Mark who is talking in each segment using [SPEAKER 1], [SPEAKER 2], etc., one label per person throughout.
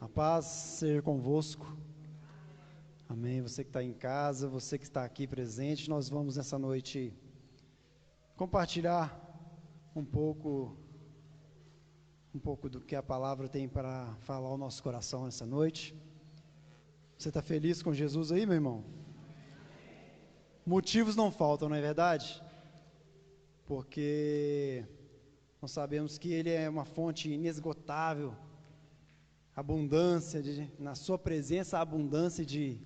[SPEAKER 1] A paz seja convosco. Amém. Você que está em casa, você que está aqui presente, nós vamos nessa noite compartilhar um pouco do que a palavra tem para falar ao nosso coração nessa noite. Você está feliz com Jesus aí, meu irmão? Motivos não faltam, não é verdade? Porque nós sabemos que Ele é uma fonte inesgotável, abundância, na sua presença, abundância de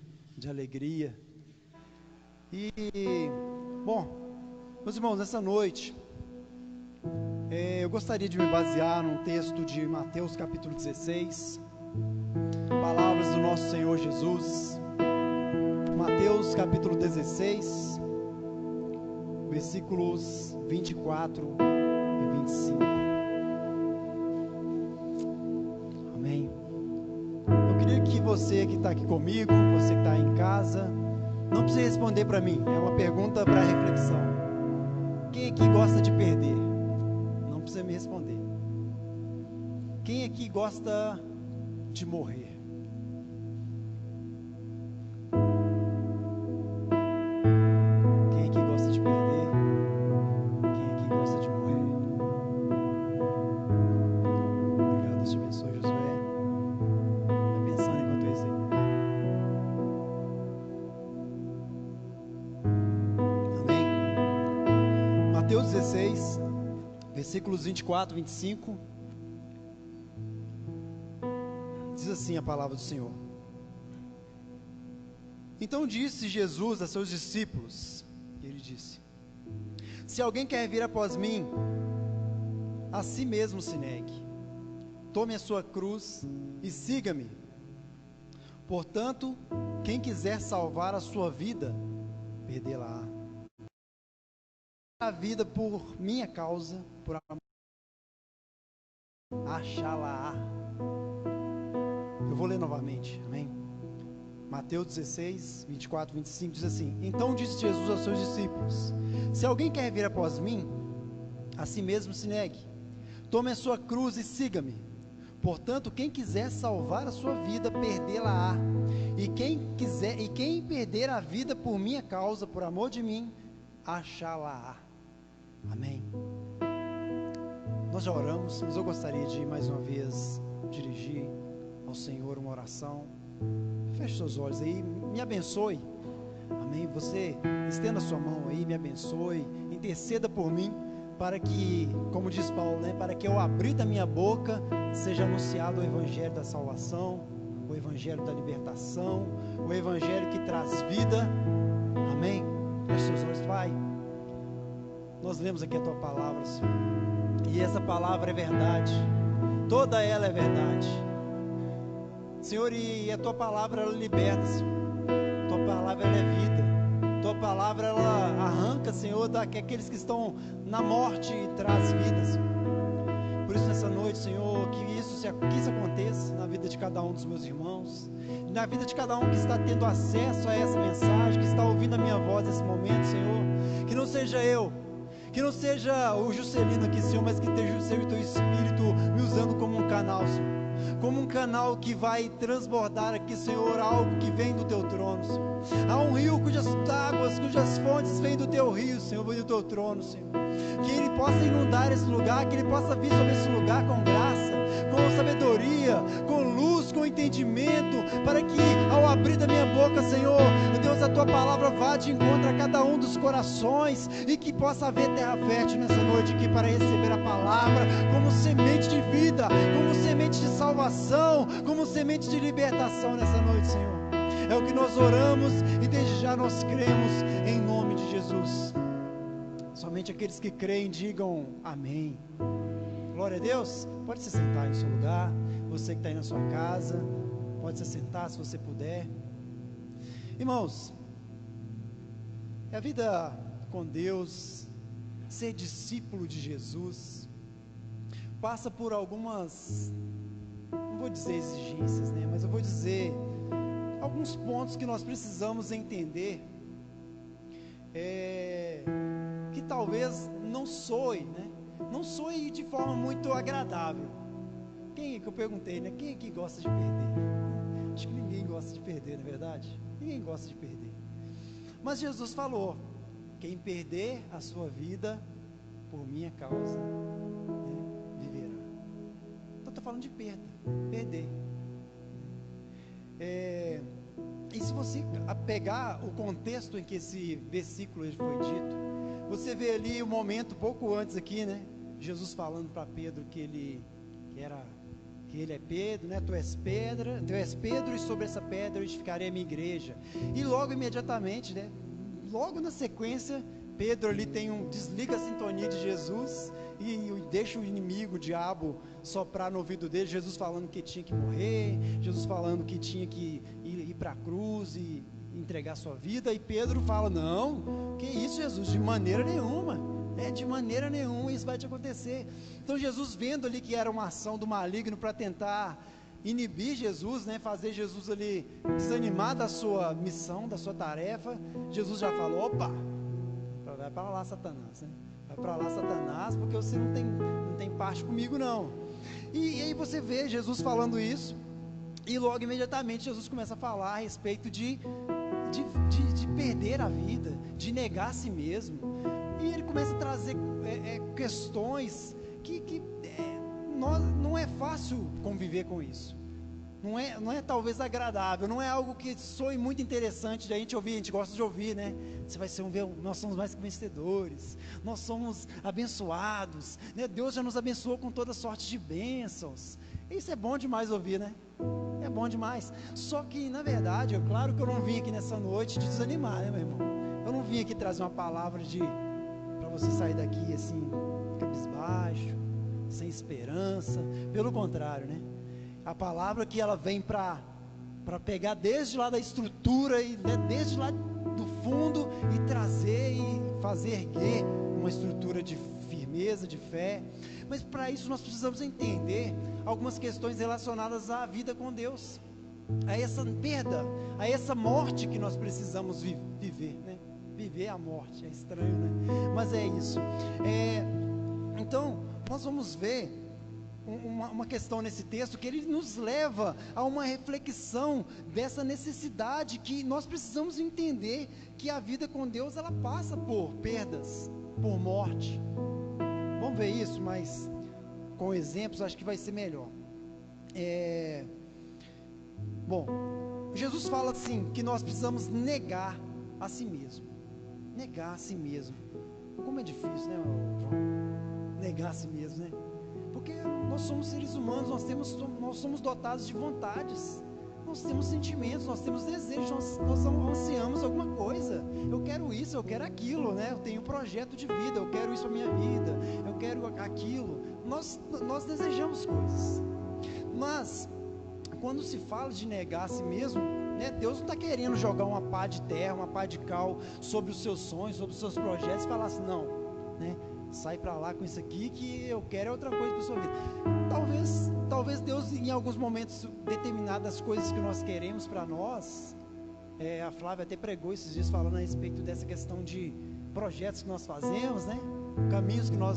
[SPEAKER 1] alegria. E, bom, meus irmãos, nessa noite, eu gostaria de me basear num texto de Mateus capítulo 16, palavras do nosso Senhor Jesus. Mateus capítulo 16, versículos 24 e 25. Amém. Eu queria que você que está aqui comigo, você que está em casa, não precisa responder para mim, é uma pergunta para reflexão. Quem aqui gosta de perder? Não precisa me responder. Quem aqui gosta de morrer? Mateus 16, versículos 24 e 25, diz assim a palavra do Senhor. Então disse Jesus a seus discípulos, ele disse: se alguém quer vir após mim, a si mesmo se negue, tome a sua cruz e siga-me. Portanto, quem quiser salvar a sua vida, perdê-la-á. A vida por minha causa, por amor, achá-la-á. Eu vou ler novamente, amém? Mateus 16, 24, 25 diz assim: então disse Jesus aos seus discípulos: se alguém quer vir após mim, a si mesmo se negue, tome a sua cruz e siga-me. Portanto, quem quiser salvar a sua vida, perdê-la-á. E quem perder a vida por minha causa, por amor de mim, achá-la-á. Amém. Nós já oramos, mas eu gostaria de mais uma vez dirigir ao Senhor uma oração. Feche seus olhos aí, me abençoe. Amém. Você estenda a sua mão aí, me abençoe, interceda por mim, para que, como diz Paulo, para que ao abrir da minha boca seja anunciado o evangelho da salvação, o evangelho da libertação, o evangelho que traz vida. Amém. Feche seus olhos, Pai. Nós lemos aqui a Tua palavra, Senhor, e essa palavra é verdade, toda ela é verdade, Senhor, e a Tua palavra ela liberta, Senhor, Tua palavra ela é vida, Tua palavra ela arranca, Senhor, daqueles que estão na morte e traz vida, Senhor. Por isso nessa noite, Senhor, que isso aconteça na vida de cada um dos meus irmãos, na vida de cada um que está tendo acesso a essa mensagem, que está ouvindo a minha voz nesse momento, Senhor, que não seja eu, que não seja o Juscelino aqui, Senhor, mas que seja o Teu Espírito me usando como um canal, Senhor, como um canal que vai transbordar aqui, Senhor, algo que vem do Teu trono, Senhor. Há um rio cujas águas, cujas fontes vêm do Teu rio, Senhor, vem do Teu trono, Senhor. Que Ele possa inundar esse lugar, que Ele possa vir sobre esse lugar com graça, com sabedoria, com luz, com entendimento, para que ao abrir da minha boca, Senhor, Deus, a Tua palavra vá de encontro a cada um dos corações, e que possa haver terra fértil nessa noite aqui para receber a palavra como semente de vida, como semente de salvação, como semente de libertação nessa noite, Senhor. É o que nós oramos e desde já nós cremos em nome de Jesus. Somente aqueles que creem digam amém. Glória a Deus. Pode se sentar aí no seu lugar. Você que está aí na sua casa, pode se sentar se você puder. Irmãos, a vida com Deus, ser discípulo de Jesus, passa por algumas, não vou dizer exigências, mas eu vou dizer alguns pontos que nós precisamos entender, que talvez não soe de forma muito agradável, Quem é que eu perguntei, né? Quem é que gosta de perder? Acho que ninguém gosta de perder, não é verdade? Ninguém gosta de perder. Mas Jesus falou: quem perder a sua vida por minha causa, né, viverá. Então estou falando de perda, perder. E se você pegar o contexto em que esse versículo foi dito, você vê ali o momento pouco antes aqui, né? Jesus falando para Pedro que ele é Pedro, né? Tu és Pedro, e sobre essa pedra eu edificarei a minha igreja. E logo imediatamente, né? Logo na sequência, Pedro ali desliga a sintonia de Jesus e deixa o inimigo, o diabo, soprar no ouvido dele. Jesus falando que tinha que morrer, Jesus falando que tinha que ir para a cruz e entregar sua vida. E Pedro fala: não, que isso, Jesus, de maneira nenhuma. De maneira nenhuma isso vai te acontecer. Então Jesus, vendo ali que era uma ação do maligno para tentar inibir Jesus, né, fazer Jesus ali desanimar da sua missão, da sua tarefa, Jesus já falou: opa, vai para lá, Satanás, né? Vai para lá, Satanás, porque você não tem parte comigo, não. E aí você vê Jesus falando isso, e logo imediatamente Jesus começa a falar a respeito de perder a vida, de negar a si mesmo. E ele começa a trazer questões que não é fácil conviver com isso. Não é talvez agradável, não é algo que soe muito interessante de a gente ouvir. A gente gosta de ouvir, né? Você vai nós somos mais que vencedores, nós somos abençoados, né? Deus já nos abençoou com toda sorte de bênçãos. Isso é bom demais ouvir, né? É bom demais. Só que, na verdade, é claro que eu não vim aqui nessa noite de desanimar, né, meu irmão? Eu não vim aqui trazer uma palavra para você sair daqui assim, cabisbaixo, sem esperança. Pelo contrário, né? A palavra que ela vem para pegar desde lá da estrutura e, né, desde lá do fundo, e trazer e fazer erguer uma estrutura de firmeza, de fé. Mas para isso nós precisamos entender algumas questões relacionadas à vida com Deus, a essa perda, a essa morte que nós precisamos viver, né? Viver a morte, é estranho, né? Mas é isso. Então, nós vamos ver uma questão nesse texto que ele nos leva a uma reflexão dessa necessidade que nós precisamos entender, que a vida com Deus, ela passa por perdas, por morte. Vamos ver isso, mas com exemplos acho que vai ser melhor. Bom, Jesus fala assim, que nós precisamos negar a si mesmo. Negar a si mesmo. Como é difícil, né, João? Negar a si mesmo, né? Porque nós somos seres humanos, nós somos dotados de vontades, nós temos sentimentos, nós temos desejos, nós ansiamos alguma coisa. Eu quero isso, eu quero aquilo, né? Eu tenho um projeto de vida, eu quero isso para minha vida, eu quero aquilo. Nós desejamos coisas. Mas quando se fala de negar a si mesmo, né, Deus não está querendo jogar uma pá de terra, uma pá de cal sobre os seus sonhos, sobre os seus projetos, e falar assim: não, né? Sai para lá com isso aqui, que eu quero outra coisa para a sua vida. Talvez Deus, em alguns momentos, determinadas coisas que nós queremos para nós, a Flávia até pregou esses dias falando a respeito dessa questão de projetos que nós fazemos, né?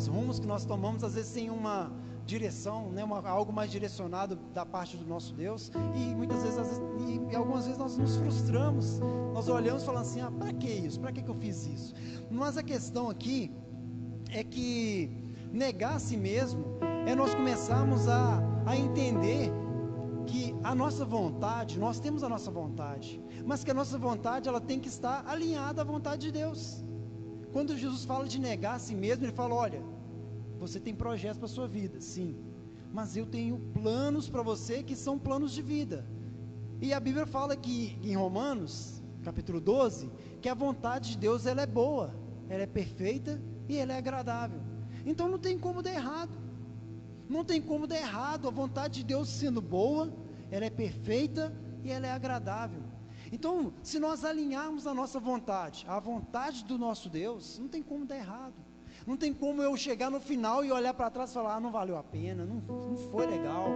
[SPEAKER 1] Rumos que nós tomamos, às vezes sem uma direção, né? Algo mais direcionado da parte do nosso Deus, e muitas vezes, e algumas vezes nós nos frustramos, nós olhamos e falamos assim: para que isso? Para que eu fiz isso? Mas a questão aqui é que negar a si mesmo é nós começarmos a entender que a nossa vontade, nós temos a nossa vontade, mas que a nossa vontade, ela tem que estar alinhada à vontade de Deus. Quando Jesus fala de negar a si mesmo, ele fala: olha, você tem projetos para a sua vida, sim, mas eu tenho planos para você que são planos de vida. E a Bíblia fala que em Romanos, capítulo 12, que a vontade de Deus, ela é boa, ela é perfeita e ela é agradável. Então não tem como dar errado. Não tem como dar errado. A vontade de Deus, sendo boa, ela é perfeita e ela é agradável. Então, se nós alinharmos a nossa vontade à vontade do nosso Deus, não tem como dar errado. Não tem como eu chegar no final e olhar para trás e falar: não valeu a pena, não foi legal,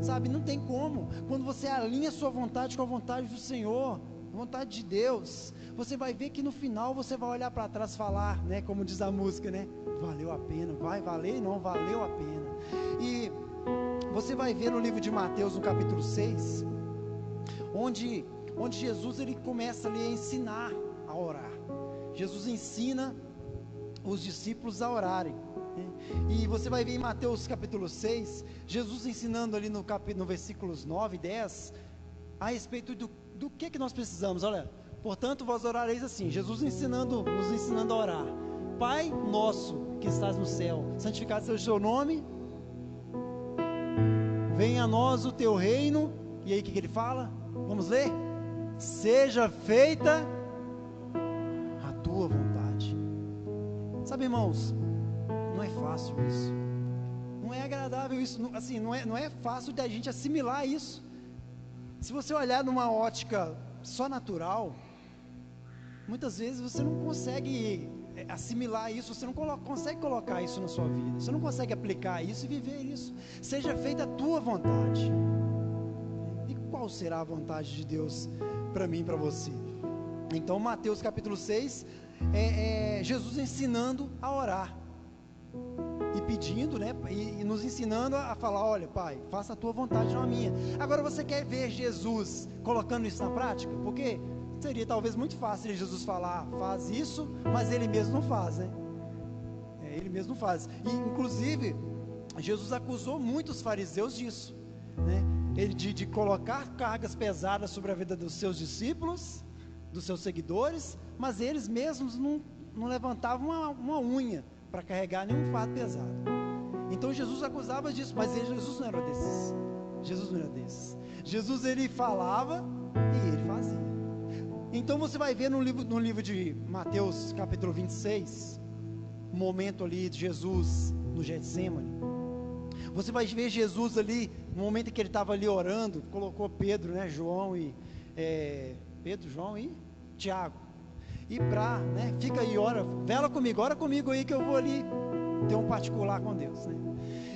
[SPEAKER 1] sabe? Não tem como. Quando você alinha a sua vontade com a vontade do Senhor, a vontade de Deus, você vai ver que no final você vai olhar para trás e falar, né, como diz a música, né? Valeu a pena, vai valer? Não, valeu a pena. E você vai ver no livro de Mateus, no capítulo 6, onde Jesus ele começa ali a ensinar a orar. Jesus ensina os discípulos a orarem, né? E você vai ver em Mateus capítulo 6, Jesus ensinando ali no versículos 9 e 10, a respeito do que nós precisamos. Olha, portanto vós orareis assim, Jesus nos ensinando a orar: Pai nosso que estás no céu, santificado seja o teu nome, venha a nós o teu reino. E aí o que ele fala? Vamos ler? Seja feita a tua vontade. Sabe, irmãos, não é fácil isso, não é agradável isso, assim, não é fácil da gente assimilar isso. Se você olhar numa ótica só natural, muitas vezes você não consegue assimilar isso, você não consegue colocar isso na sua vida, você não consegue aplicar isso e viver isso. Seja feita a tua vontade. E qual será a vontade de Deus para mim e para você? Então, Mateus capítulo 6, Jesus ensinando a orar, e pedindo, né, e nos ensinando a falar: olha, Pai, faça a tua vontade, não a minha. Agora, você quer ver Jesus colocando isso na prática? Porque seria talvez muito fácil Jesus falar: faz isso, mas ele mesmo não faz, né? Ele mesmo não faz. E inclusive Jesus acusou muitos fariseus disso, né? Ele de colocar cargas pesadas sobre a vida dos seus discípulos, dos seus seguidores, mas eles mesmos não levantavam uma unha para carregar nenhum fardo pesado. Então Jesus acusava disso, mas Jesus não era desses. Jesus não era desses. Jesus, ele falava e ele fazia. Então você vai ver no livro de Mateus capítulo 26, o momento ali de Jesus no Getsemane. Você vai ver Jesus ali, no momento em que ele estava ali orando, colocou Pedro, né, João e Tiago. E fica aí, ora comigo aí que eu vou ali ter um particular com Deus, né?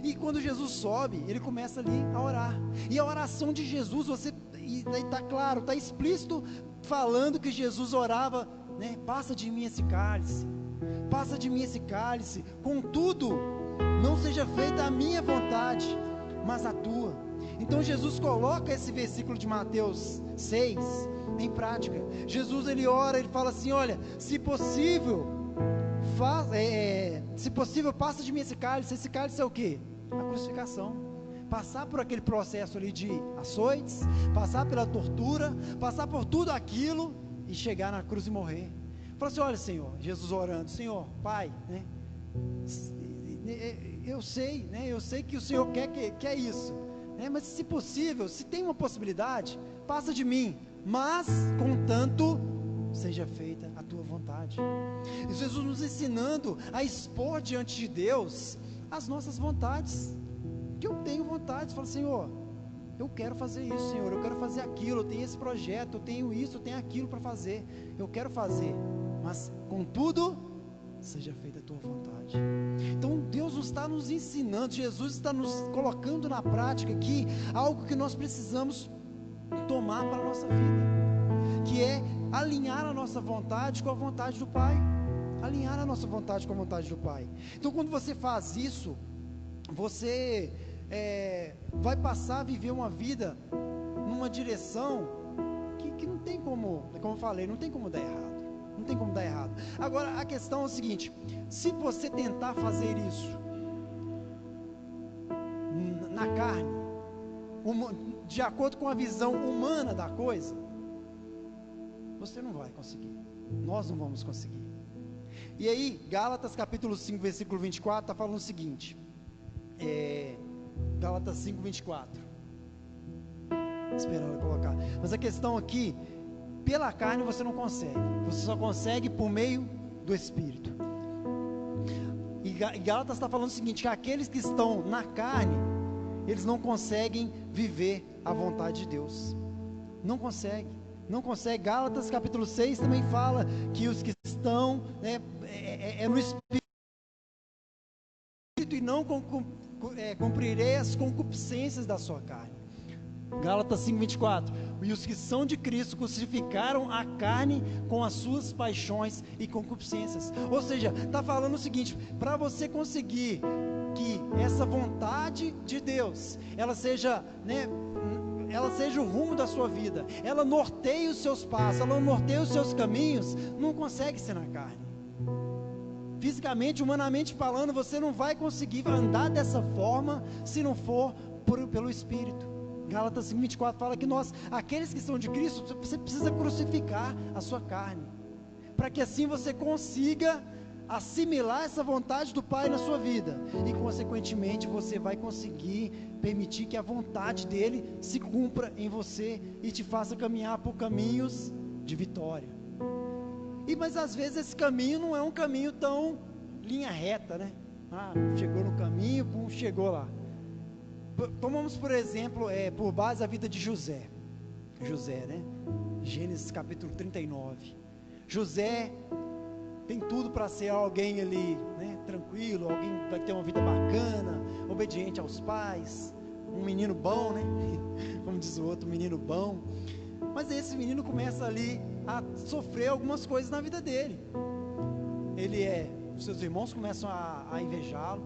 [SPEAKER 1] E quando Jesus sobe, ele começa ali a orar. E a oração de Jesus, e daí está claro, está explícito, falando que Jesus orava, né? Passa de mim esse cálice, contudo, não seja feita a minha vontade, mas a tua. Então Jesus coloca esse versículo de Mateus 6 em prática. Jesus, ele ora, ele fala assim: olha, se possível, passa de mim esse cálice. Esse cálice é o quê? A crucificação. Passar por aquele processo ali de açoites, passar pela tortura, passar por tudo aquilo e chegar na cruz e morrer. Fala assim: olha, Senhor, Jesus orando: Senhor, Pai, né, eu sei que o Senhor quer isso, né, mas se possível, se tem uma possibilidade, passa de mim, mas contanto seja feita a tua vontade. E Jesus nos ensinando a expor diante de Deus as nossas vontades, que eu tenho vontade. Fala: Senhor, eu quero fazer isso, Senhor, eu quero fazer aquilo, eu tenho esse projeto, eu tenho isso, eu tenho aquilo para fazer, eu quero fazer, mas contudo seja feita a tua vontade. Então Deus está nos ensinando, Jesus está nos colocando na prática aqui algo que nós precisamos tomar para a nossa vida, que é alinhar a nossa vontade com a vontade do Pai. Alinhar a nossa vontade com a vontade do Pai. Então, quando você faz isso, você vai passar a viver uma vida numa direção que não tem como eu falei, não tem como dar errado. Não tem como dar errado. Agora, a questão é o seguinte: se você tentar fazer isso na carne, de acordo com a visão humana da coisa, você não vai conseguir. Nós não vamos conseguir. E aí, Gálatas capítulo 5, versículo 24, está falando o seguinte, Gálatas 5, 24. Esperando eu colocar. Mas a questão aqui, pela carne você não consegue, você só consegue por meio do Espírito. E Gálatas está falando o seguinte, que aqueles que estão na carne, eles não conseguem viver a vontade de Deus. Não consegue. Gálatas capítulo 6 também fala que os que estão, né, no Espírito, e não cumprirei as concupiscências da sua carne. Gálatas 5, 24. E os que são de Cristo crucificaram a carne com as suas paixões e concupiscências. Ou seja, está falando o seguinte: para você conseguir que essa vontade de Deus, ela seja, né, ela seja o rumo da sua vida, ela norteie os seus passos, ela norteie os seus caminhos, não consegue ser na carne. Fisicamente, humanamente falando, você não vai conseguir andar dessa forma se não for pelo Espírito. Gálatas 5:24 fala que nós, aqueles que são de Cristo, você precisa crucificar a sua carne, para que assim você consiga assimilar essa vontade do Pai na sua vida, e consequentemente você vai conseguir permitir que a vontade dele se cumpra em você e te faça caminhar por caminhos de vitória. Mas às vezes esse caminho não é um caminho tão linha reta, né? Chegou no caminho, chegou lá. Tomamos por exemplo, por base a vida de José, né? Gênesis capítulo 39. José tem tudo para ser alguém ali, né, tranquilo, alguém vai ter uma vida bacana, obediente aos pais, um menino bom, né? Como diz o outro, um menino bom. Mas esse menino começa ali a sofrer algumas coisas na vida dele. Os seus irmãos começam a invejá-lo,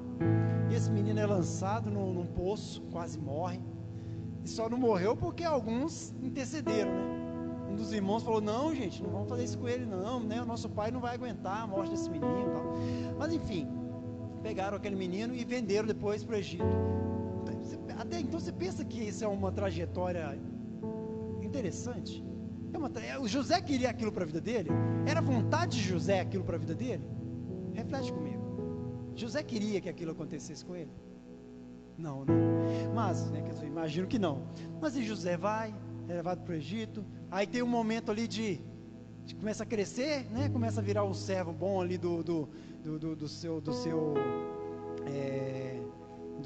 [SPEAKER 1] e esse menino é lançado num poço, quase morre, e só não morreu porque alguns intercederam, né? Um dos irmãos falou: não, gente, não vamos fazer isso com ele não, né? O nosso pai não vai aguentar a morte desse menino e tal. Mas enfim, pegaram aquele menino e venderam depois para o Egito. Até então você pensa que isso é uma trajetória interessante? O José queria aquilo para a vida dele? Era vontade de José aquilo para a vida dele? Reflete comigo. José queria que aquilo acontecesse com ele? Não, né? Mas, né, eu imagino que não. Mas e José é levado para o Egito, aí tem um momento ali de começa a crescer, né? Começa a virar um servo bom ali do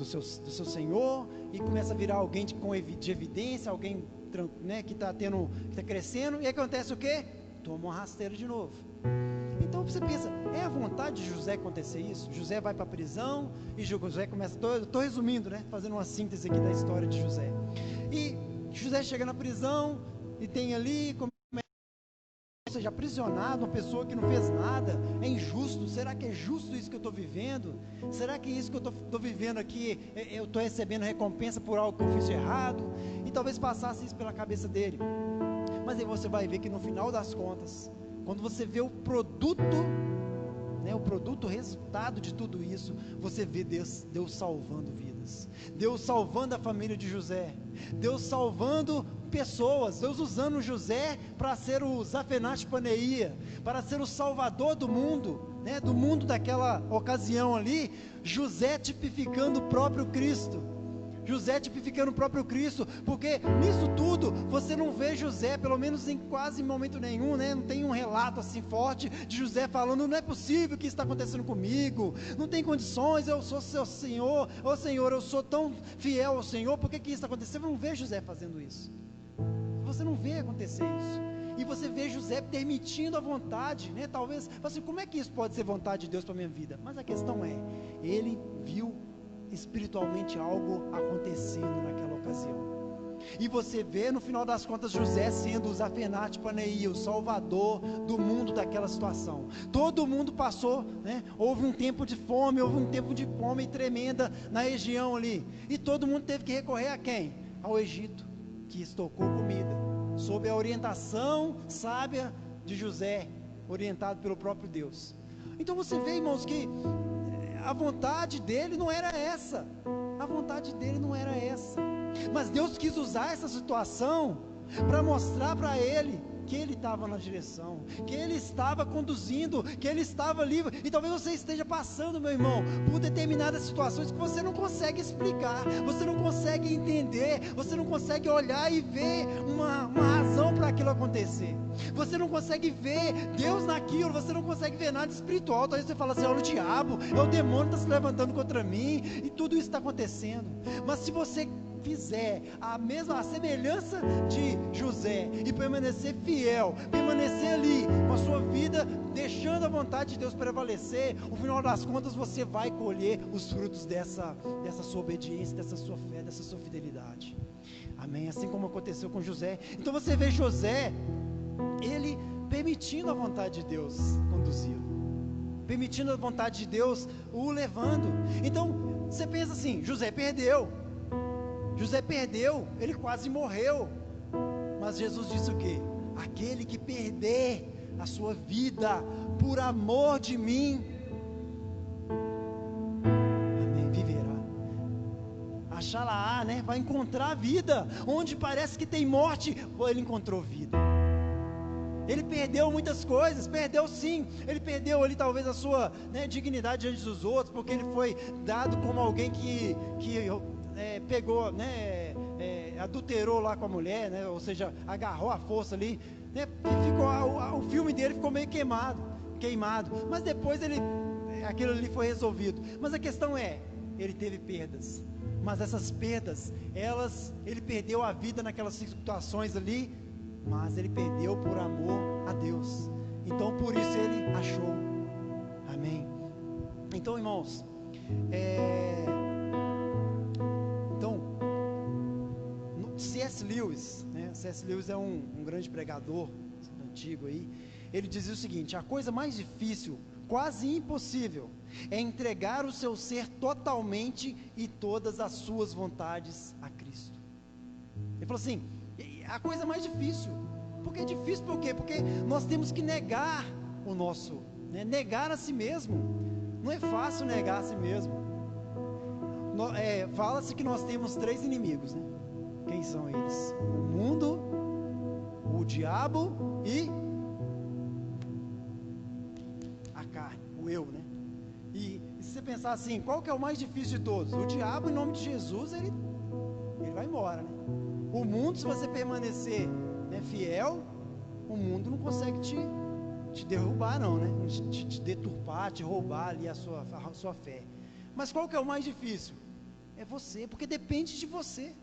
[SPEAKER 1] seu senhor, e começa a virar alguém de evidência, alguém, né, que está crescendo, e aí acontece o quê? Toma uma rasteira de novo. Então você pensa, é a vontade de José acontecer isso? José vai para a prisão, e José começa, estou resumindo, né, fazendo uma síntese aqui da história de José, e José chega na prisão, e tem ali, ou seja, aprisionado, uma pessoa que não fez nada, é injusto. Será que é justo isso que eu estou vivendo? Será que isso que eu estou vivendo aqui, eu estou recebendo recompensa por algo que eu fiz de errado? E talvez passasse isso pela cabeça dele. Mas aí você vai ver que no final das contas, quando você vê o produto, né, o resultado de tudo isso, você vê Deus salvando vidas, Deus salvando a família de José, Deus salvando pessoas, Deus usando José para ser o Zafenate Paneia, para ser o salvador do mundo, né, do mundo daquela ocasião ali. José tipificando o próprio Cristo, José tipificando o próprio Cristo, porque nisso tudo você não vê José, pelo menos em quase momento nenhum, né? Não tem um relato assim forte de José falando: não é possível que isso está acontecendo comigo, não tem condições, eu sou seu Senhor, ô Senhor, eu sou tão fiel ao Senhor, por que isso está acontecendo? Você não vê José fazendo isso, você não vê acontecer isso, e você vê José permitindo a vontade, né? Talvez, assim, como é que isso pode ser vontade de Deus para a minha vida? Mas a questão é, ele viu espiritualmente algo acontecendo naquela ocasião, e você vê no final das contas José sendo o Zafenate Paneia, o salvador do mundo daquela situação. Todo mundo passou, né? Houve um tempo de fome tremenda na região ali, e todo mundo teve que recorrer a quem? Ao Egito, que estocou comida, sob a orientação sábia de José, orientado pelo próprio Deus. Então você vê, irmãos, que a vontade dele não era essa, mas Deus quis usar essa situação para mostrar para ele que ele estava na direção, que ele estava conduzindo, que ele estava livre. E talvez você esteja passando, meu irmão, por determinadas situações que você não consegue explicar, você não consegue entender, você não consegue olhar e ver uma razão para aquilo acontecer, você não consegue ver Deus naquilo, você não consegue ver nada espiritual. Talvez você fala assim: olha, o diabo, é o demônio que está se levantando contra mim, e tudo isso está acontecendo. Mas se você fizer a semelhança de José e permanecer fiel, permanecer ali com a sua vida, deixando a vontade de Deus prevalecer, no final das contas você vai colher os frutos dessa sua obediência, dessa sua fé, dessa sua fidelidade. Amém? Assim como aconteceu com José. Então você vê José, ele permitindo a vontade de Deus conduzi-lo. permitindo a vontade de Deus o levando. Então, você pensa assim, José perdeu, ele quase morreu, mas Jesus disse o quê? Aquele que perder a sua vida por amor de mim, amém, viverá. Achará, né? Vai encontrar vida. Onde parece que tem morte, ele encontrou vida. Ele perdeu muitas coisas, perdeu sim. Ele perdeu ali talvez a sua, né, dignidade diante dos outros, porque ele foi dado como alguém que pegou, né, adulterou lá com a mulher, né, ou seja, agarrou a força ali, né, o filme dele ficou meio queimado, mas depois aquilo ali foi resolvido. Mas a questão é, ele teve perdas, mas essas perdas, ele perdeu a vida naquelas situações ali, mas ele perdeu por amor a Deus. Então por isso ele achou. Amém. Então, irmãos, C.S. Lewis, né? C.S. Lewis é um grande pregador antigo aí. Ele dizia o seguinte: a coisa mais difícil, quase impossível, é entregar o seu ser totalmente e todas as suas vontades a Cristo. Ele falou assim, a coisa mais difícil. Porque é difícil por quê? Porque nós temos que negar o nosso, né? Negar a si mesmo. Não é fácil negar a si mesmo. Fala-se que nós temos 3 inimigos, né? Quem são eles? O mundo, o diabo e a carne, o eu, né? E se você pensar assim, qual que é o mais difícil de todos? O diabo, em nome de Jesus, ele vai embora, né? O mundo, se você permanecer, né, fiel, o mundo não consegue te derrubar não, né? Te deturpar, te roubar ali a sua fé. Mas qual que é o mais difícil? É você, porque depende de você.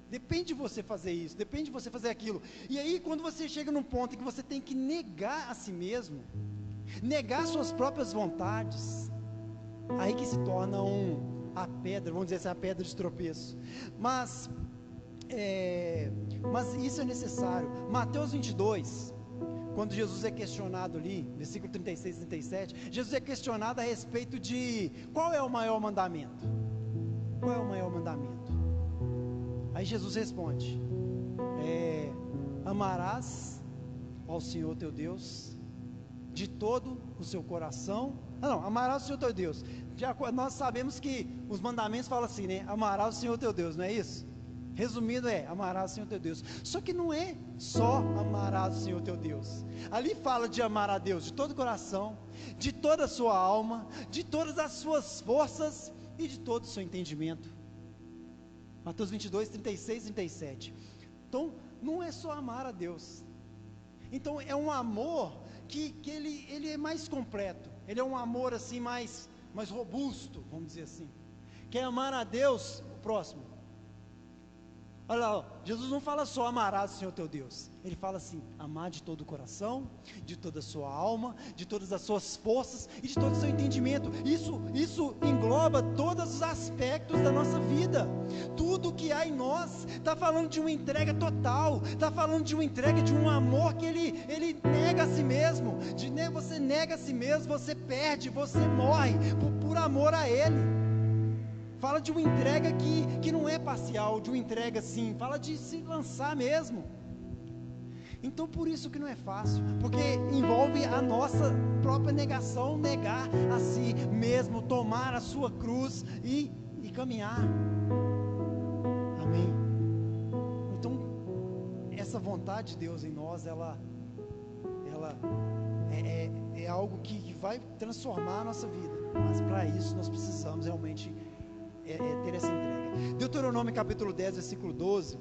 [SPEAKER 1] Depende de você fazer isso, depende de você fazer aquilo. E aí quando você chega num ponto em que você tem que negar a si mesmo, negar suas próprias vontades, aí que se torna a pedra, vamos dizer assim, a pedra de tropeço. Mas isso é necessário. Mateus 22, quando Jesus é questionado ali, versículo 36 e 37, Jesus é questionado a respeito de qual é o maior mandamento. Qual é o maior mandamento? Aí Jesus responde, amarás ao Senhor teu Deus de todo o seu coração. Amarás o Senhor teu Deus. Nós sabemos que os mandamentos falam assim, né? Amarás o Senhor teu Deus, não é isso? Resumindo amarás o Senhor teu Deus. Só que não é só amarás o Senhor teu Deus. Ali fala de amar a Deus de todo o coração, de toda a sua alma, de todas as suas forças e de todo o seu entendimento. Mateus 22, 36 e 37. Então, não é só amar a Deus. Então, é um amor que ele é mais completo. Ele é um amor assim mais robusto, vamos dizer assim. Quer amar a Deus, o próximo. Olha lá, Jesus não fala só amarás o Senhor teu Deus. Ele fala assim, amar de todo o coração, de toda a sua alma, de todas as suas forças e de todo o seu entendimento. Isso engloba todos os aspectos da nossa vida. Tudo que há em nós está falando de uma entrega total, está falando de uma entrega, de um amor que ele nega a si mesmo. Você nega a si mesmo, você perde, você morre por amor a Ele. Fala de uma entrega que não é parcial, de uma entrega assim, fala de se lançar mesmo. Então por isso que não é fácil, porque envolve a nossa própria negação, negar a si mesmo, tomar a sua cruz e caminhar. Amém. Então essa vontade de Deus em nós, ela é algo que vai transformar a nossa vida, mas para isso nós precisamos realmente ter essa entrega. Deuteronômio capítulo 10, versículo 12.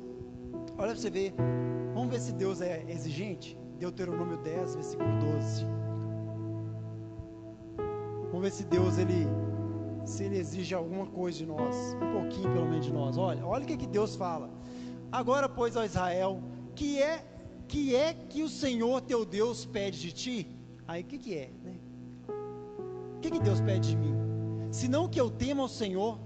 [SPEAKER 1] Olha para você ver. Vamos ver se Deus é exigente. Deuteronômio 10, versículo 12. Vamos ver se Deus se ele exige alguma coisa de nós, um pouquinho pelo menos de nós. Olha o que Deus fala. Agora, pois, ó Israel, que é que o Senhor teu Deus pede de ti? Aí o que é, né? O que Deus pede de mim? Senão que eu tema ao Senhor,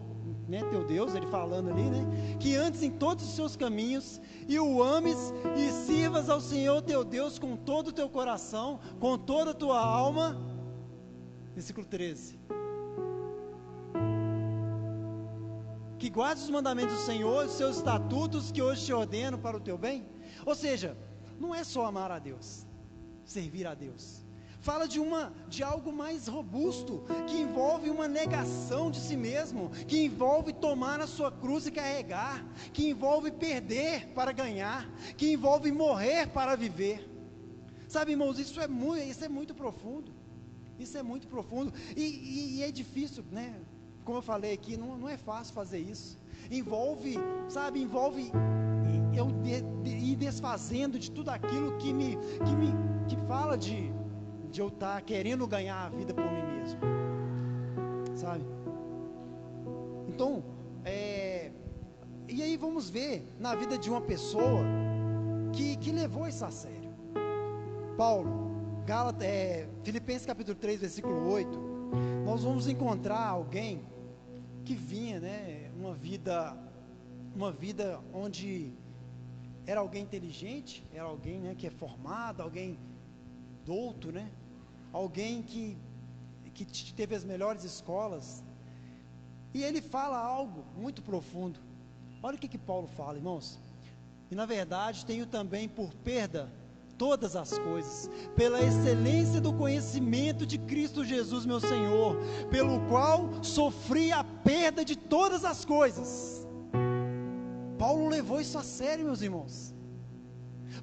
[SPEAKER 1] né, teu Deus, ele falando ali, né, que andes em todos os seus caminhos e o ames e sirvas ao Senhor teu Deus com todo o teu coração, com toda a tua alma versículo 13. Que guardes os mandamentos do Senhor, os seus estatutos que hoje te ordeno para o teu bem. Ou seja, não é só amar a Deus, servir a Deus. Fala de algo mais robusto, que envolve uma negação de si mesmo, que envolve tomar a sua cruz e carregar, que envolve perder para ganhar, que envolve morrer para viver. Sabe, irmãos, isso é muito profundo. Isso é muito profundo. E é difícil, né? Como eu falei aqui, não é fácil fazer isso. Envolve eu ir desfazendo de tudo aquilo que fala de eu estar querendo ganhar a vida por mim mesmo, sabe? Então, e aí vamos ver na vida de uma pessoa que levou isso a sério. Paulo, Filipenses capítulo 3, versículo 8, nós vamos encontrar alguém que vinha, né, uma vida onde era alguém inteligente, era alguém, né, que é formado, alguém douto, né, alguém que teve as melhores escolas, e ele fala algo muito profundo. Olha o que Paulo fala, irmãos: e na verdade tenho também por perda todas as coisas, pela excelência do conhecimento de Cristo Jesus meu Senhor, pelo qual sofri a perda de todas as coisas. Paulo levou isso a sério, meus irmãos.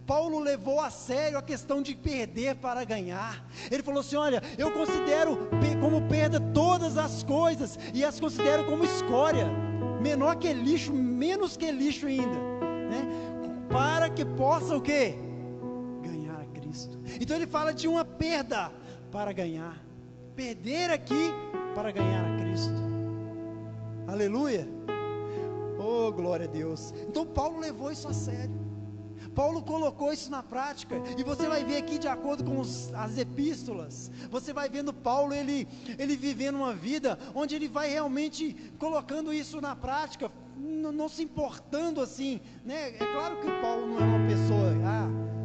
[SPEAKER 1] Paulo levou a sério a questão de perder para ganhar. Ele falou assim: olha, eu considero como perda todas as coisas, e as considero como escória, menor que lixo, menos que lixo ainda, né? Para que possa o quê? Ganhar a Cristo. Então ele fala de uma perda para ganhar, perder aqui para ganhar a Cristo. Aleluia. Oh, glória a Deus. Então Paulo levou isso a sério. Paulo colocou isso na prática, e você vai ver aqui, de acordo com as epístolas, você vai vendo Paulo, ele vivendo uma vida, onde ele vai realmente colocando isso na prática, não se importando assim, né? É claro que Paulo não é uma pessoa,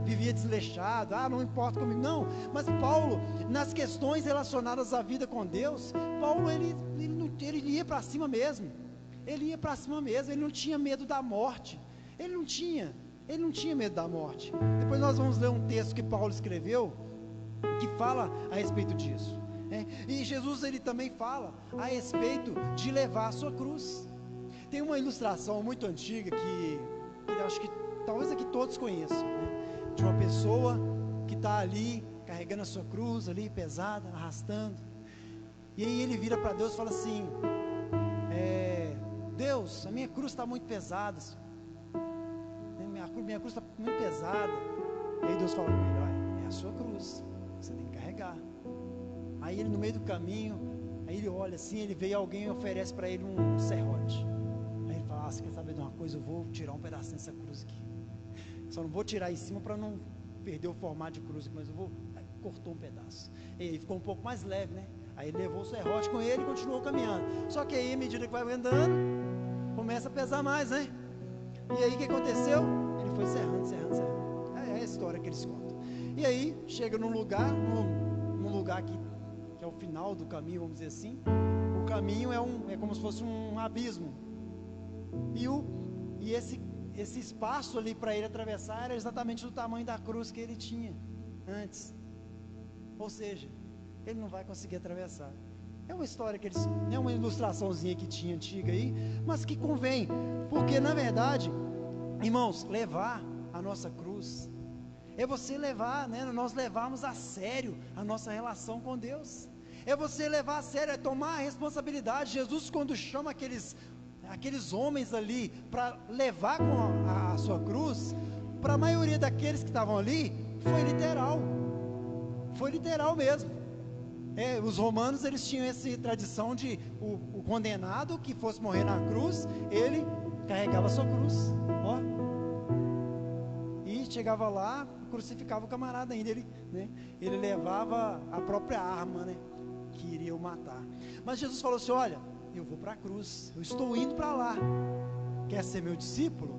[SPEAKER 1] vivia desleixado, não importa comigo, não, mas Paulo, nas questões relacionadas à vida com Deus, Paulo, ele ia para cima mesmo, ele não tinha medo da morte, ele não tinha medo da morte. Depois nós vamos ler um texto que Paulo escreveu, que fala a respeito disso, né? E Jesus, ele também fala a respeito de levar a sua cruz. Tem uma ilustração muito antiga que eu acho que talvez aqui todos conheçam, né? De uma pessoa que está ali carregando a sua cruz ali pesada, arrastando, e aí ele vira para Deus e fala assim: Deus, a minha cruz está muito pesada, minha cruz está muito pesada. E aí Deus fala com ele: olha, é a sua cruz, você tem que carregar. Aí ele, no meio do caminho, aí ele olha assim, ele vê alguém e oferece para ele um serrote. Aí ele fala: você quer saber de uma coisa? Eu vou tirar um pedacinho dessa cruz aqui, só não vou tirar em cima para não perder o formato de cruz, mas eu vou. Aí cortou um pedaço, e aí ficou um pouco mais leve, né? Aí ele levou o serrote com ele e continuou caminhando. Só que aí, à medida que vai andando, começa a pesar mais, né? E aí o que aconteceu? Ele foi serrando. É a história que eles contam. E aí chega num lugar que é o final do caminho, vamos dizer assim. O caminho é como se fosse um abismo. E esse espaço ali para ele atravessar era exatamente do tamanho da cruz que ele tinha antes. Ou seja, ele não vai conseguir atravessar. É uma história que eles, é uma ilustraçãozinha que tinha antiga aí, mas que convém, porque na verdade, irmãos, levar a nossa cruz é você levar, né, nós levarmos a sério a nossa relação com Deus, é você levar a sério, é tomar a responsabilidade. Jesus, quando chama aqueles homens ali para levar com a sua cruz, para a maioria daqueles que estavam ali, foi literal mesmo. Os romanos, eles tinham essa tradição de o condenado que fosse morrer na cruz, ele carregava a sua cruz, e chegava lá, crucificava o camarada ainda, ele levava a própria arma, né, que iria o matar. Mas Jesus falou assim: olha, eu vou para a cruz, eu estou indo para lá, quer ser meu discípulo?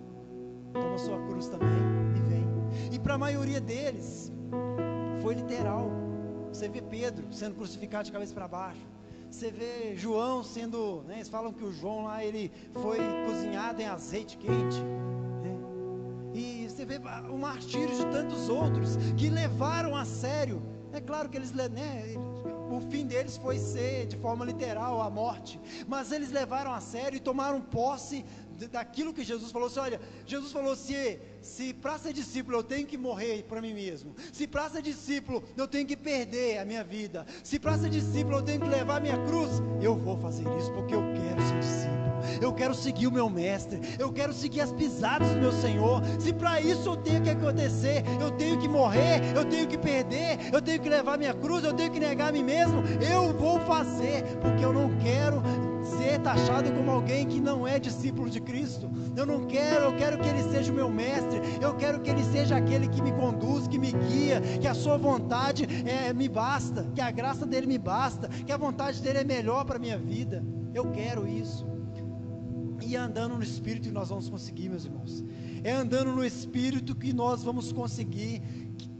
[SPEAKER 1] Toma sua cruz também e vem. E para a maioria deles foi literal, Você vê Pedro sendo crucificado de cabeça para baixo. Você vê João sendo, né, eles falam que o João lá, ele foi cozinhado em azeite quente, né? E você vê o martírio de tantos outros que levaram a sério. É claro que eles, né, o fim deles foi ser de forma literal a morte, mas eles levaram a sério e tomaram posse daquilo que Jesus falou. Olha, Jesus falou, se para ser discípulo eu tenho que morrer para mim mesmo, se para ser discípulo eu tenho que perder a minha vida, se para ser discípulo eu tenho que levar a minha cruz, eu vou fazer isso porque eu quero ser discípulo, eu quero seguir o meu mestre, eu quero seguir as pisadas do meu Senhor. Se para isso eu tenho que acontecer, eu tenho que morrer, eu tenho que perder, eu tenho que levar a minha cruz, eu tenho que negar a mim mesmo, eu vou fazer, porque eu não quero ser taxado como alguém que não é discípulo de Cristo. Eu quero que Ele seja o meu mestre, eu quero que Ele seja aquele que me conduz, que me guia, que a sua vontade me basta, que a graça dEle me basta, que a vontade dEle é melhor para a minha vida. Eu quero isso. E é andando no Espírito que nós vamos conseguir, meus irmãos. É andando no Espírito que nós vamos conseguir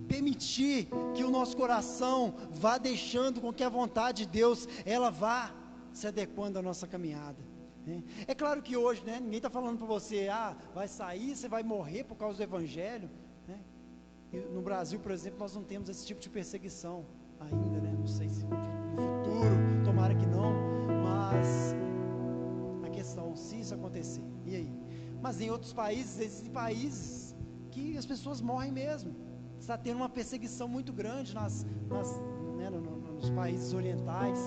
[SPEAKER 1] permitir que o nosso coração vá deixando com que a vontade de Deus, ela vá se adequando à nossa caminhada, né? É claro que hoje, né, ninguém está falando para você, vai sair, você vai morrer por causa do Evangelho, né? E no Brasil, por exemplo, nós não temos esse tipo de perseguição ainda, né? Não sei se no futuro, tomara que não, mas a questão, se isso acontecer, e aí? Mas em outros países, existem países que as pessoas morrem mesmo. Está tendo uma perseguição muito grande nos países orientais.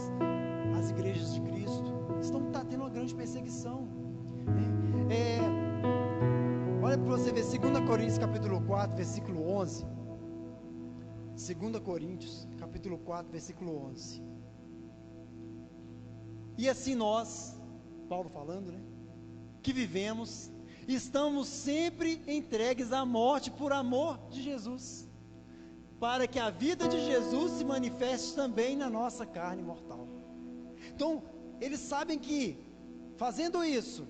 [SPEAKER 1] As igrejas de Cristo está tendo uma grande perseguição, né? Olha para você ver 2 Coríntios capítulo 4 versículo 11. 2 Coríntios capítulo 4 versículo 11. E assim nós, Paulo falando, né, que vivemos, estamos sempre entregues à morte por amor de Jesus, para que a vida de Jesus se manifeste também na nossa carne mortal. Então, eles sabem que, fazendo isso,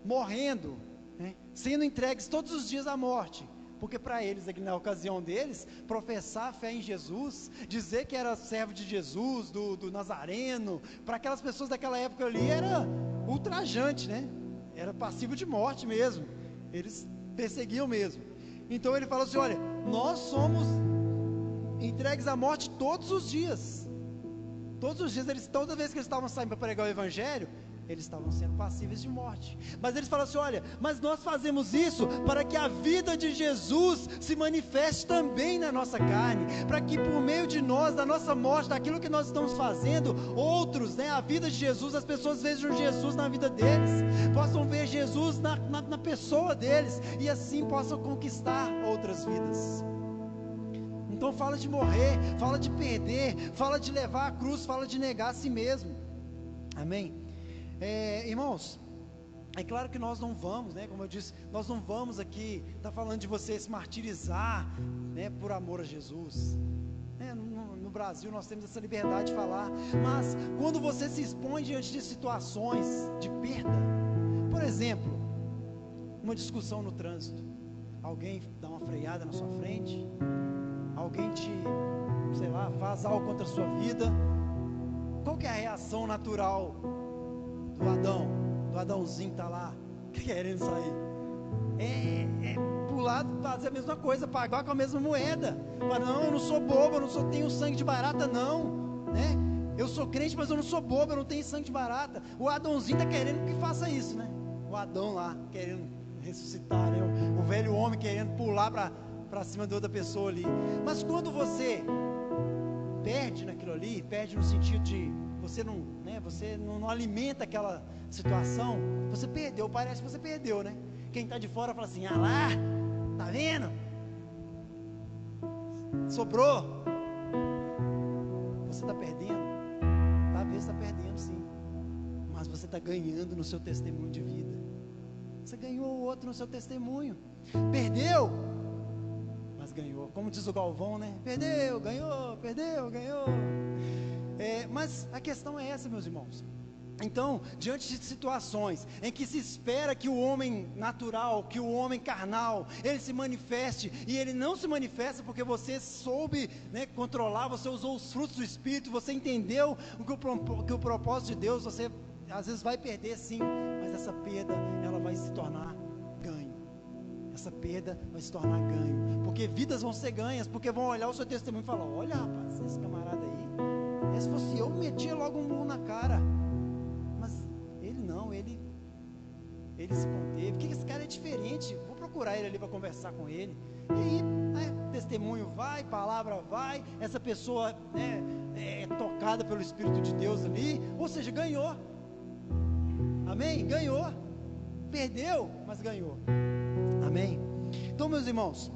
[SPEAKER 1] morrendo, né, sendo entregues todos os dias à morte, porque para eles, aqui na ocasião deles, professar a fé em Jesus, dizer que era servo de Jesus, do Nazareno, para aquelas pessoas daquela época ali, era ultrajante, né? Era passivo de morte mesmo, eles perseguiam mesmo. Então ele fala assim, olha, nós somos entregues à morte todos os dias. Todos os dias, toda vez que eles estavam saindo para pregar o Evangelho, eles estavam sendo passíveis de morte. Mas eles falam assim, olha, mas nós fazemos isso para que a vida de Jesus se manifeste também na nossa carne, para que por meio de nós, da nossa morte, daquilo que nós estamos fazendo, outros, né, a vida de Jesus, as pessoas vejam Jesus na vida deles, possam ver Jesus na pessoa deles, e assim possam conquistar outras vidas. Então fala de morrer, fala de perder, fala de levar a cruz, fala de negar a si mesmo. Amém? Irmãos, é claro que nós não vamos, né, como eu disse, nós não vamos aqui estar falando de você se martirizar, né, por amor a Jesus. No Brasil nós temos essa liberdade de falar, mas quando você se expõe diante de situações de perda, por exemplo, uma discussão no trânsito, alguém dá uma freada na sua frente, alguém faz algo contra a sua vida, qual que é a reação natural do Adãozinho que está lá, querendo sair? Pular, fazer a mesma coisa, pagar com a mesma moeda, falar, não, eu não sou bobo, eu não tenho sangue de barata não, né? Eu sou crente, mas eu não sou bobo, eu não tenho sangue de barata. O Adãozinho está querendo que faça isso, né? O Adão lá, querendo ressuscitar, né? O velho homem querendo pular para cima de outra pessoa ali. Mas quando você perde naquilo ali, perde no sentido de você não alimenta aquela situação, você perdeu, parece que você perdeu, né? Quem está de fora fala assim, lá, tá vendo? Sobrou. Você está perdendo, talvez está perdendo sim, mas você está ganhando no seu testemunho de vida. Você ganhou o outro no seu testemunho. Perdeu, mas ganhou. Como diz o Galvão, né? Perdeu, ganhou, perdeu, ganhou. Mas a questão é essa, meus irmãos. Então, diante de situações em que se espera que o homem natural, que o homem carnal, ele se manifeste, e ele não se manifesta porque você soube, né, controlar, você usou os frutos do Espírito, você entendeu que o propósito de Deus, você às vezes vai perder sim, mas essa perda, ela vai se tornar ganho. Essa perda vai se tornar ganho, porque vidas vão ser ganhas, porque vão olhar o seu testemunho e falar: olha, rapaz, esse camarada aí, se fosse eu metia logo um murro na cara. Não, ele se conteve. Por que esse cara é diferente? Vou procurar ele ali para conversar com ele. E aí, testemunho vai, palavra vai, essa pessoa, né, é tocada pelo Espírito de Deus ali, ou seja, ganhou. Amém? Ganhou. Perdeu, mas ganhou. Amém? Então, meus irmãos,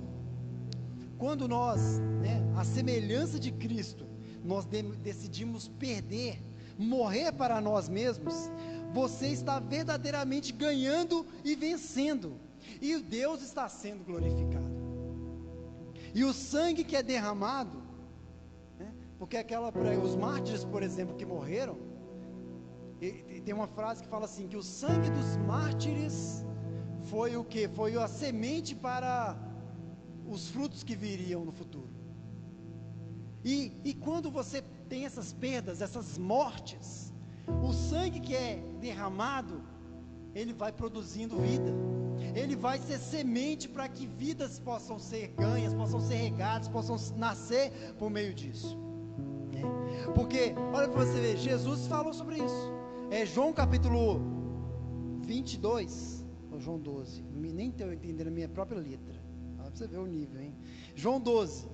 [SPEAKER 1] quando nós, né, a semelhança de Cristo, nós decidimos perder, morrer para nós mesmos, você está verdadeiramente ganhando e vencendo, e Deus está sendo glorificado. E o sangue que é derramado, né, porque os mártires, por exemplo, que morreram, tem uma frase que fala assim, que o sangue dos mártires foi o que? Foi a semente para os frutos que viriam no futuro. E quando você tem essas perdas, essas mortes, o sangue que é derramado, ele vai produzindo vida, ele vai ser semente para que vidas possam ser ganhas, possam ser regadas, possam nascer por meio disso, né? Porque, olha para você ver, Jesus falou sobre isso, João capítulo 22, ou João 12, nem estou entendendo a minha própria letra, para você ver o nível, hein? João 12,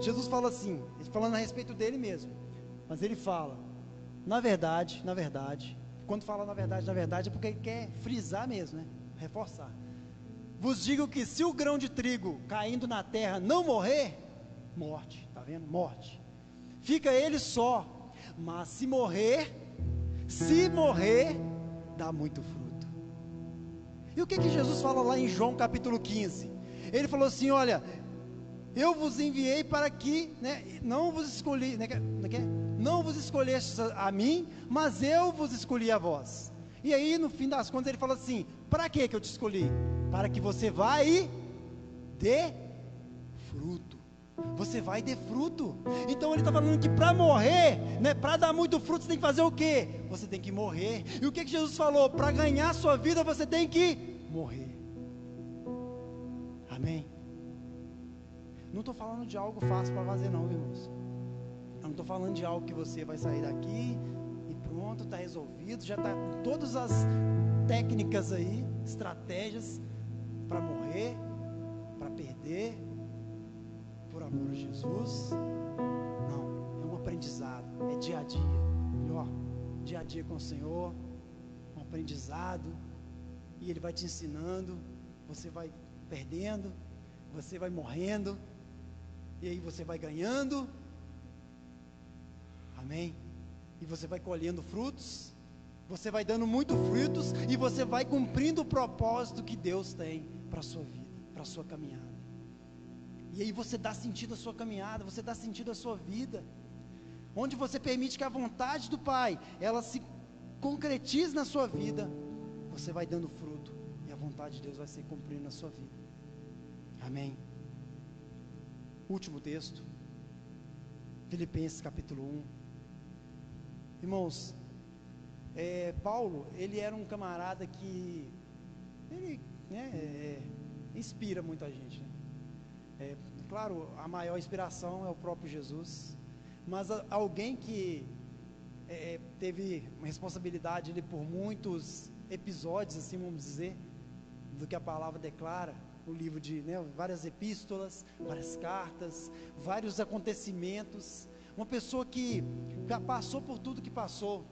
[SPEAKER 1] Jesus fala assim, falando a respeito dele mesmo, mas ele fala, na verdade, quando fala na verdade é porque ele quer frisar mesmo, né? Reforçar. Vos digo que se o grão de trigo caindo na terra não morrer, morte, tá vendo? Morte. Fica ele só, mas se morrer, dá muito fruto. E o que Jesus fala lá em João capítulo 15? Ele falou assim, olha, eu vos enviei para que, né, não vos escolhi, né, não vos escolheste a mim, mas eu vos escolhi a vós. E aí, no fim das contas, ele fala assim, para que eu te escolhi? Para que você vá e dê fruto. Você vai e dê fruto. Então ele está falando que para morrer, né, para dar muito fruto, você tem que fazer o quê? Você tem que morrer. E o que Jesus falou? Para ganhar a sua vida, você tem que morrer. Amém? Não estou falando de algo fácil para fazer não, irmãos. Eu não estou falando de algo que você vai sair daqui e pronto, está resolvido, já está com todas as técnicas aí, estratégias para morrer, para perder, por amor a Jesus. Não, é um aprendizado, é dia a dia, melhor, dia a dia com o Senhor, um aprendizado, e Ele vai te ensinando, você vai perdendo, você vai morrendo, e aí você vai ganhando, amém? E você vai colhendo frutos, você vai dando muito frutos, e você vai cumprindo o propósito que Deus tem para a sua vida, para a sua caminhada. E aí você dá sentido à sua caminhada, você dá sentido à sua vida, onde você permite que a vontade do Pai, ela se concretize na sua vida, você vai dando fruto, e a vontade de Deus vai se cumprindo na sua vida, amém? Último texto, Filipenses capítulo 1, irmãos, Paulo, ele era um camarada que, ele, né, inspira muita gente, né? Claro, a maior inspiração é o próprio Jesus, mas alguém que teve uma responsabilidade ali por muitos episódios, assim vamos dizer, do que a palavra declara, o livro de, né, várias epístolas, várias cartas, vários acontecimentos, uma pessoa que já passou por tudo que passou,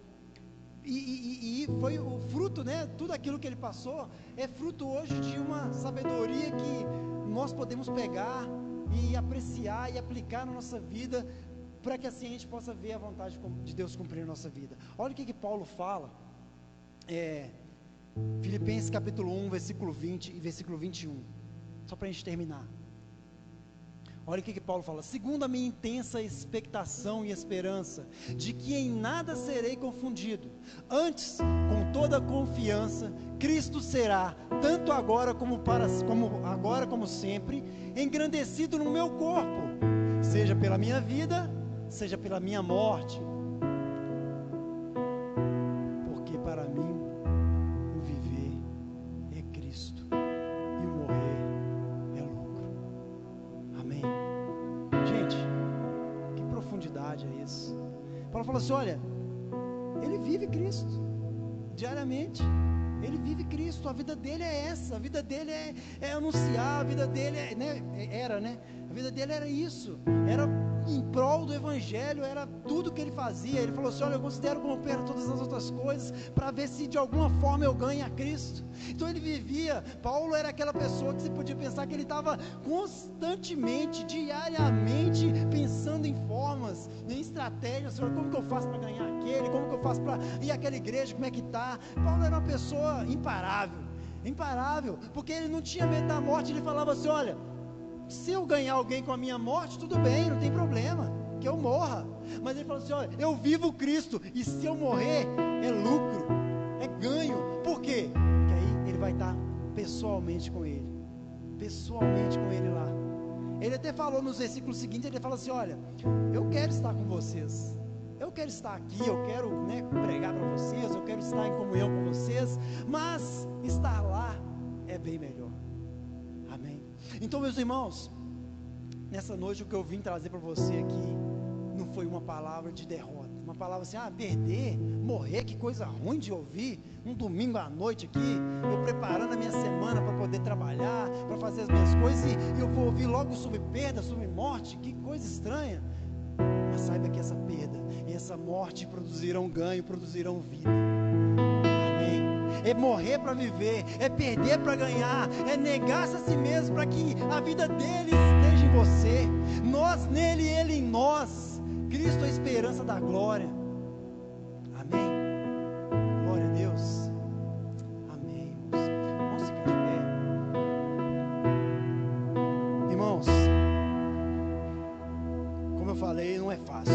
[SPEAKER 1] e foi o fruto, né, tudo aquilo que ele passou, é fruto hoje de uma sabedoria que nós podemos pegar, e apreciar, e aplicar na nossa vida, para que assim a gente possa ver a vontade de Deus cumprir na nossa vida. Olha o que Paulo fala, Filipenses capítulo 1, versículo 20 e versículo 21, só para a gente terminar. Olha o que Paulo fala: segundo a minha intensa expectação e esperança, de que em nada serei confundido, antes, com toda confiança, Cristo será, tanto agora como sempre, engrandecido no meu corpo, seja pela minha vida, seja pela minha morte, porque para mim o viver é Cristo e o morrer é lucro. Amém? Gente, que profundidade é isso? Paulo fala assim: olha, ele vive Cristo diariamente, ele vive Cristo, a vida dele é essa, a vida dele é anunciar, a vida dele a vida dele era isso, era em prol do evangelho, era tudo que ele fazia. Ele falou assim: olha, eu considero como perda todas as outras coisas, para ver se de alguma forma eu ganho a Cristo. Então ele vivia, Paulo era aquela pessoa que você podia pensar que ele estava constantemente, diariamente, pensando em formas, em estratégias. Senhor, como que eu faço para ganhar aquele, como que eu faço para ir àquela igreja, como é que está? Paulo era uma pessoa imparável, porque ele não tinha medo da morte. Ele falava assim: olha, se eu ganhar alguém com a minha morte, tudo bem, não tem problema, que eu morra. Mas ele falou assim: olha, eu vivo Cristo, e se eu morrer, é lucro, é ganho. Por quê? Porque aí ele vai estar pessoalmente com ele lá. Ele até falou nos versículos seguintes, ele fala assim: olha, eu quero estar com vocês, eu quero estar aqui, eu quero pregar para vocês, eu quero estar em comunhão com vocês, mas estar lá é bem melhor. Amém? Então, meus irmãos, nessa noite o que eu vim trazer para você aqui não foi uma palavra de derrota, uma palavra assim: perder, morrer, que coisa ruim de ouvir, um domingo à noite aqui, eu preparando a minha semana para poder trabalhar, para fazer as minhas coisas, e eu vou ouvir logo sobre perda, sobre morte, que coisa estranha. Mas saiba que essa perda e essa morte produzirão ganho, produzirão vida. É morrer para viver, é perder para ganhar, é negar-se a si mesmo para que a vida dele esteja em você, nós nele, ele em nós. Cristo é a esperança da glória. Amém? Glória a Deus. Amém, irmãos. Vamos ficar de pé. Irmãos, como eu falei, não é fácil.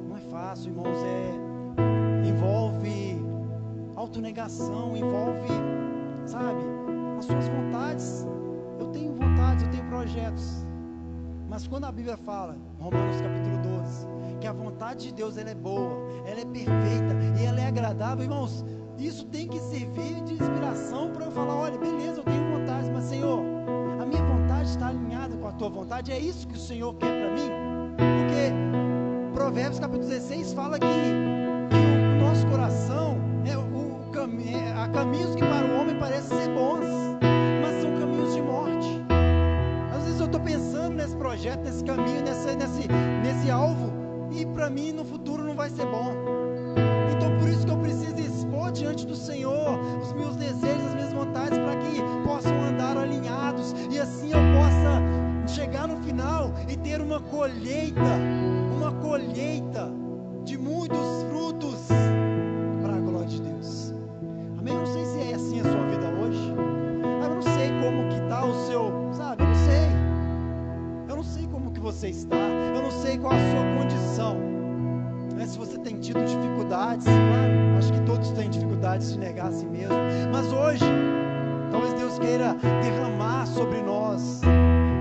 [SPEAKER 1] Não é fácil, irmãos, envolve autonegação, envolve, sabe, as suas vontades. Eu tenho vontades, eu tenho projetos, mas quando a Bíblia fala, Romanos capítulo 12, que a vontade de Deus, ela é boa, ela é perfeita e ela é agradável, irmãos, isso tem que servir de inspiração para eu falar: olha, beleza, eu tenho vontade, mas Senhor, a minha vontade está alinhada com a tua vontade, é isso que o Senhor quer para mim? Porque Provérbios capítulo 16 fala que o nosso coração há caminhos que para o homem parecem ser bons, mas são caminhos de morte. Às vezes eu estou pensando nesse projeto, nesse caminho, nesse alvo, e para mim no futuro não vai ser bom. Então por isso que eu preciso expor diante do Senhor os meus desejos, as minhas vontades, para que possam andar alinhados, e assim eu possa chegar no final e ter uma colheita de muitos frutos para a glória de Deus. Amém? Eu não sei se é assim a sua vida hoje. Eu não sei como que está o seu, sabe? Eu não sei como que você está. Eu não sei qual a sua condição. Se você tem tido dificuldades, claro, acho que todos têm dificuldades de negar a si mesmo. Mas hoje, talvez Deus queira derramar sobre nós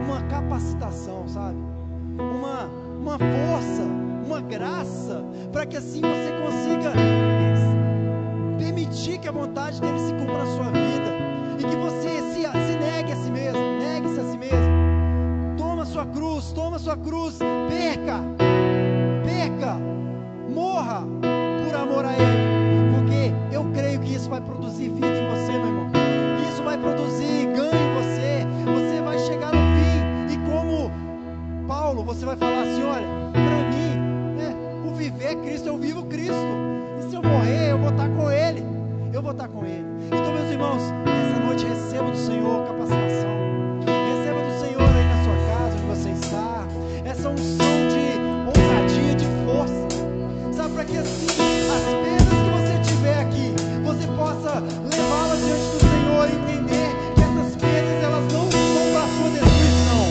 [SPEAKER 1] uma capacitação, sabe? Uma força, uma graça, para que assim você consiga permitir que a vontade dele se cumpra na sua vida, e que você se negue a si mesmo, negue-se a si mesmo, toma sua cruz, perca, morra por amor a ele, porque eu creio que isso vai produzir vida em você, meu irmão, isso vai produzir ganho em você vai chegar no fim, e como Paulo, você vai falar assim: olha, para mim, o viver é Cristo, eu vivo Cristo, e se eu morrer, eu vou estar com ele. Então, meus irmãos, nessa noite receba do Senhor capacitação, receba do Senhor aí na sua casa, onde você está, essa unção de ousadia, de força, sabe, para que assim, as perdas que você tiver aqui, você possa levá-las diante do Senhor e entender que essas perdas, elas não são para a sua destruição,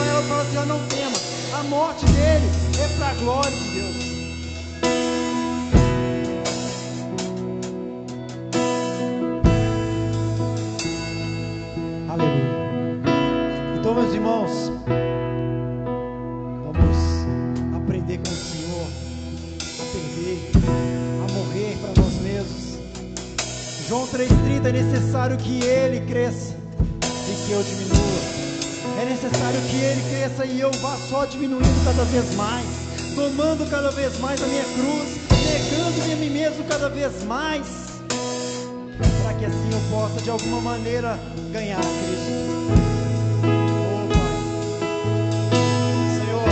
[SPEAKER 1] para ela e fala assim: não tema, a morte dele é para a glória de Deus. Aleluia. Então, meus irmãos, vamos aprender com o Senhor a perder, a morrer para nós mesmos. João 3,30: é necessário que Ele cresça e que eu diminua. É necessário que Ele cresça e eu vá só diminuindo cada vez mais, tomando cada vez mais a minha cruz, negando-me a mim mesmo cada vez mais, para que assim eu possa de alguma maneira ganhar Cristo. Oh Pai, Senhor,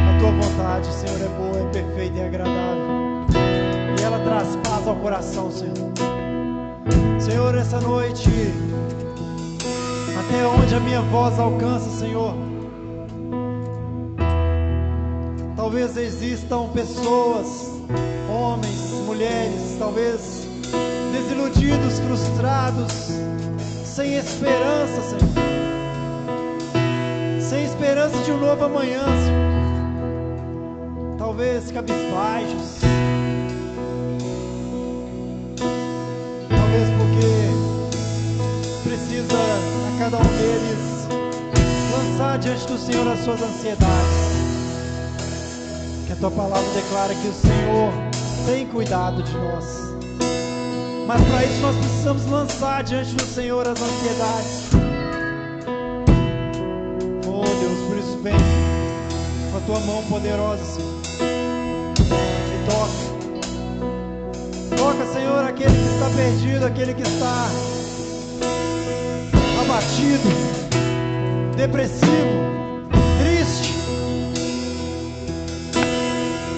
[SPEAKER 1] a Tua vontade, Senhor, é boa, é perfeita e agradável, e ela traz paz ao coração, Senhor. Senhor, essa noite, até onde a minha voz alcança, Senhor, talvez existam pessoas, homens, mulheres, talvez desiludidos, frustrados, sem esperança, Senhor, sem esperança de um novo amanhã, Senhor, talvez cabisbaixos, talvez porque precisa a cada um deles lançar diante do Senhor as suas ansiedades, que a Tua palavra declara que o Senhor tem cuidado de nós, mas para isso nós precisamos lançar diante do Senhor as ansiedades. Oh Deus, por isso vem com a Tua mão poderosa, Senhor, e toca, Senhor, aquele que está perdido, aquele que está abatido, depressivo, triste,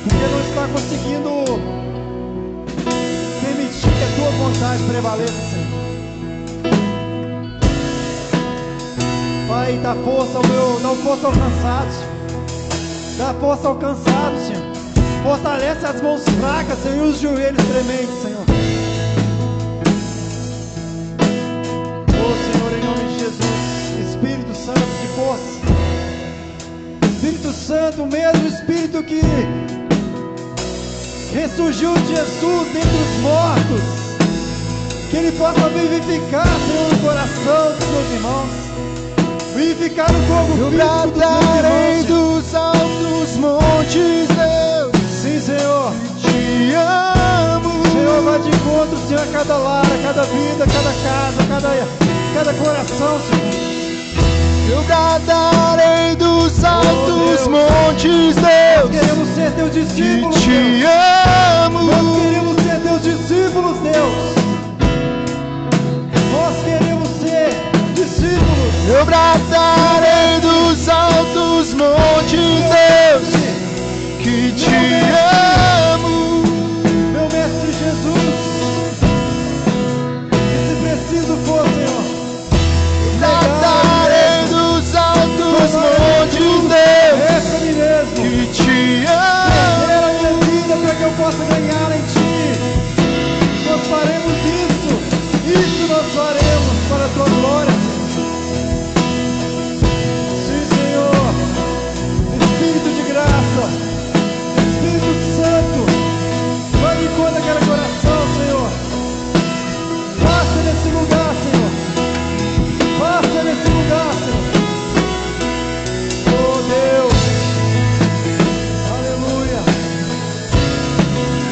[SPEAKER 1] porque não está conseguindo permitir que a Tua vontade prevaleça, Senhor. Pai, dá força ao cansado, Senhor. Dá força ao cansado, Senhor. Fortalece as mãos fracas, Senhor, e os joelhos trementes, Senhor. Oh, Senhor, em nome de Jesus, Espírito Santo de força, Espírito Santo, o mesmo Espírito que ressurgiu de Jesus dentre os mortos, que Ele possa vivificar, Senhor, no coração dos meus irmãos, vivificar no corpo físico dos meus irmãos,
[SPEAKER 2] dos altos montes, Deus.
[SPEAKER 1] Sim, Senhor,
[SPEAKER 2] Te amo.
[SPEAKER 1] Senhor, vai de encontro, Senhor, a cada lar, a cada vida, a cada casa, cada coração, Senhor.
[SPEAKER 2] Eu bradarei dos altos
[SPEAKER 1] Deus.
[SPEAKER 2] montes,
[SPEAKER 1] Nós
[SPEAKER 2] Deus.
[SPEAKER 1] queremos ser Teus discípulos,
[SPEAKER 2] Te
[SPEAKER 1] Deus.
[SPEAKER 2] amo.
[SPEAKER 1] Nós queremos ser Teus discípulos, Deus. Nós queremos ser discípulos.
[SPEAKER 2] Eu bradarei dos altos montes, Deus, que te amo.
[SPEAKER 1] Meu Mestre Jesus, e se preciso for, Senhor,
[SPEAKER 2] Bradarei dos altos montes, Deus,
[SPEAKER 1] é para mim mesmo,
[SPEAKER 2] que te
[SPEAKER 1] perder
[SPEAKER 2] amo.
[SPEAKER 1] a minha vida para que eu possa ganhar em Ti. Nós faremos isso nós faremos para a Tua glória, Senhor. Sim, Senhor, Espírito de graça, Espírito Santo, vai de conta aquele coração, Senhor. Passa nesse lugar, Senhor. Passa nesse lugar, Senhor. Oh Deus, aleluia,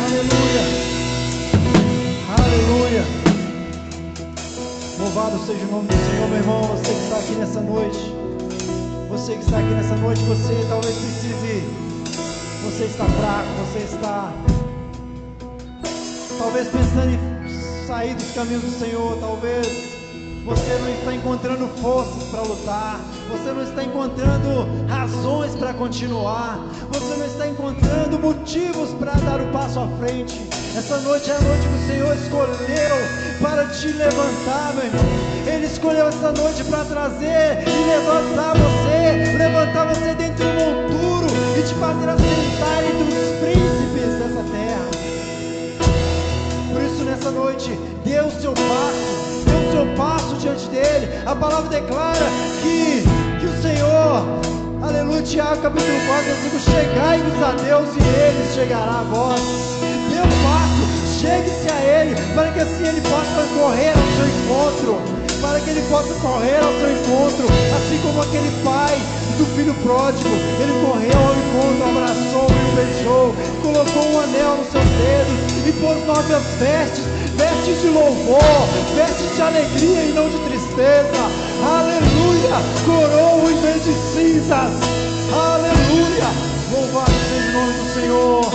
[SPEAKER 1] aleluia, aleluia. Louvado seja o nome do Senhor, meu irmão. Você que está aqui nessa noite, você que está aqui nessa noite, você talvez precise, você está fraco, você está talvez pensando em sair dos caminhos do Senhor, talvez você não está encontrando forças para lutar, você não está encontrando razões para continuar, você não está encontrando motivos para dar o passo à frente. Essa noite é a noite que o Senhor escolheu para te levantar, meu irmão. Ele escolheu essa noite para trazer e levantar você dentro do monturo e te fazer assentar entre os príncipes dessa terra. Por isso, nessa noite, dê o seu passo, dê o o seu passo diante dele. A palavra declara que o Senhor, aleluia, Tiago capítulo 4, versículo: chegai-vos a Deus e Ele chegará a vós. Dê um passo, chegue-se a Ele, para que assim Ele possa correr ao seu encontro, para que Ele possa correr ao seu encontro, assim como aquele pai do filho pródigo. Ele correu ao encontro, abraçou e o beijou, colocou um anel nos seus dedos e pôs novas vestes, vestes de louvor, vestes de alegria e não de tristeza. Aleluia, coroa em vez de cinzas. Aleluia, louvado seja o nome do Senhor.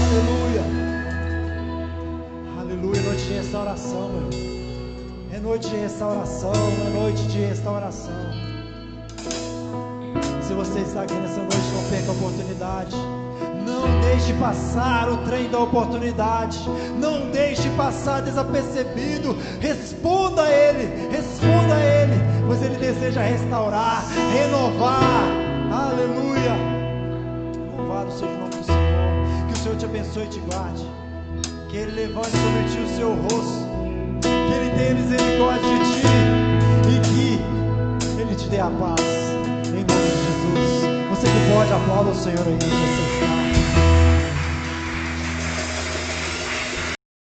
[SPEAKER 1] Aleluia, aleluia. Noite de restauração, meu irmão. É noite de restauração, é noite de restauração. Se você está aqui nessa noite, não perca a oportunidade. Não deixe passar o trem da oportunidade. Não deixe passar desapercebido. Responda a Ele, pois Ele deseja restaurar, renovar. Aleluia. Louvado seja o nome do Senhor. Que o Senhor te abençoe e te guarde. Que Ele levante sobre ti o seu rosto. Que Ele tenha misericórdia de ti e que Ele te dê a paz. Em nome de Jesus. Você que pode, aplauda o Senhor aí onde você está.